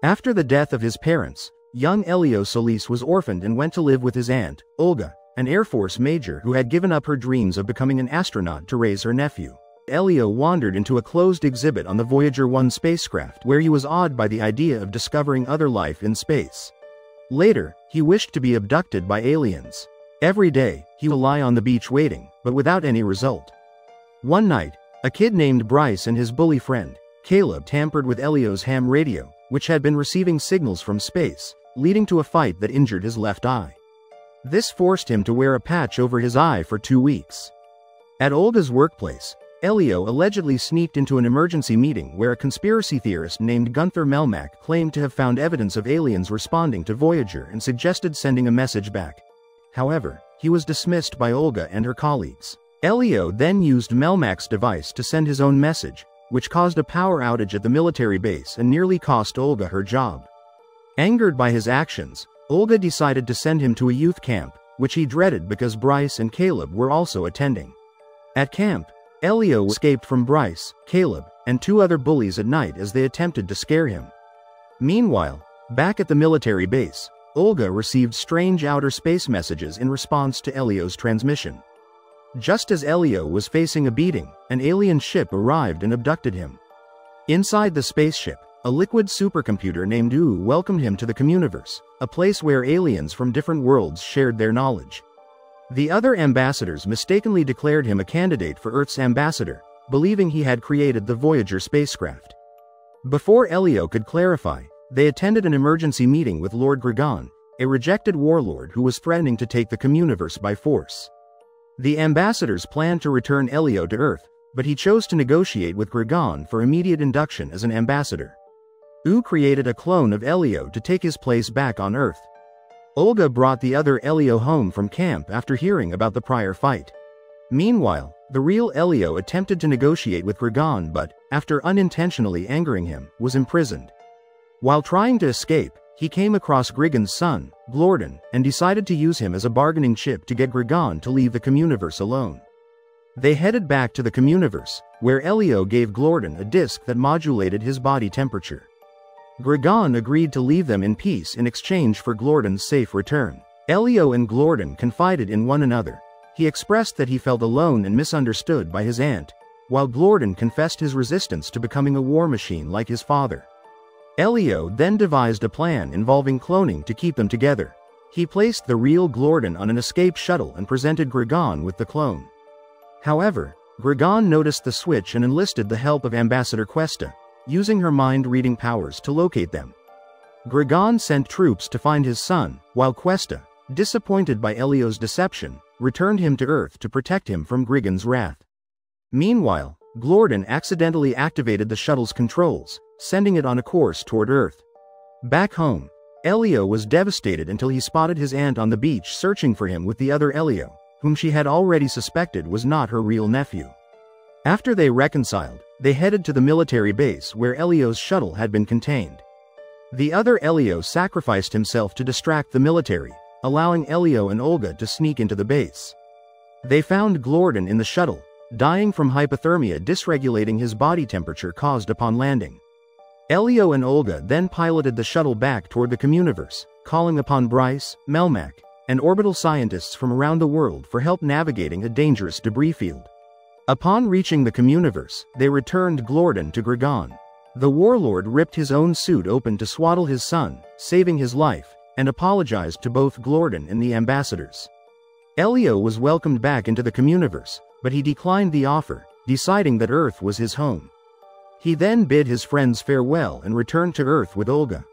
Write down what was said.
After the death of his parents, young Elio Solis was orphaned and went to live with his aunt, Olga, an Air Force major who had given up her dreams of becoming an astronaut to raise her nephew. Elio wandered into a closed exhibit on the Voyager 1 spacecraft where he was awed by the idea of discovering other life in space. Later, he wished to be abducted by aliens. Every day, he would lie on the beach waiting, but without any result. One night, a kid named Bryce and his bully friend, Caleb, tampered with Elio's ham radio, which had been receiving signals from space, leading to a fight that injured his left eye. This forced him to wear a patch over his eye for 2 weeks. At Olga's workplace, Elio allegedly sneaked into an emergency meeting where a conspiracy theorist named Gunther Melmack claimed to have found evidence of aliens responding to Voyager and suggested sending a message back. However, he was dismissed by Olga and her colleagues. Elio then used Melmack's device to send his own message, which caused a power outage at the military base and nearly cost Olga her job. Angered by his actions, Olga decided to send him to a youth camp, which he dreaded because Bryce and Caleb were also attending. At camp, Elio escaped from Bryce, Caleb, and 2 other bullies at night as they attempted to scare him. Meanwhile, back at the military base, Olga received strange outer space messages in response to Elio's transmission. Just as Elio was facing a beating, an alien ship arrived and abducted him. Inside the spaceship, a liquid supercomputer named U welcomed him to the Communiverse, a place where aliens from different worlds shared their knowledge. The other ambassadors mistakenly declared him a candidate for Earth's ambassador, believing he had created the Voyager spacecraft. Before Elio could clarify, they attended an emergency meeting with Lord Gregon, a rejected warlord who was threatening to take the Communiverse by force. The ambassadors planned to return Elio to Earth, but he chose to negotiate with Gregon for immediate induction as an ambassador. U created a clone of Elio to take his place back on Earth. Olga brought the other Elio home from camp after hearing about the prior fight. Meanwhile, the real Elio attempted to negotiate with Gregon but, after unintentionally angering him, was imprisoned. While trying to escape, he came across Grigon's son, Glorden, and decided to use him as a bargaining chip to get Gregon to leave the Communiverse alone. They headed back to the Communiverse, where Elio gave Glorden a disc that modulated his body temperature. Gregon agreed to leave them in peace in exchange for Glorden's safe return. Elio and Glorden confided in one another. He expressed that he felt alone and misunderstood by his aunt, while Glorden confessed his resistance to becoming a war machine like his father. Elio then devised a plan involving cloning to keep them together. He placed the real Glorden on an escape shuttle and presented Gregon with the clone. However, Gregon noticed the switch and enlisted the help of Ambassador Questa, using her mind-reading powers to locate them. Gregon sent troops to find his son, while Questa, disappointed by Elio's deception, returned him to Earth to protect him from Grigon's wrath. Meanwhile, Glorden accidentally activated the shuttle's controls, sending it on a course toward Earth. Back home, Elio was devastated until he spotted his aunt on the beach searching for him with the other Elio, whom she had already suspected was not her real nephew. After they reconciled, they headed to the military base where Elio's shuttle had been contained. The other Elio sacrificed himself to distract the military, allowing Elio and Olga to sneak into the base. They found Glorden in the shuttle, dying from hypothermia dysregulating his body temperature caused upon landing. Elio and Olga then piloted the shuttle back toward the Communiverse, calling upon Bryce, Melmack, and orbital scientists from around the world for help navigating a dangerous debris field. Upon reaching the Communiverse, they returned Glorden to Gregon. The warlord ripped his own suit open to swaddle his son, saving his life, and apologized to both Glorden and the ambassadors. Elio was welcomed back into the Communiverse, but he declined the offer, deciding that Earth was his home. He then bid his friends farewell and returned to Earth with Olga.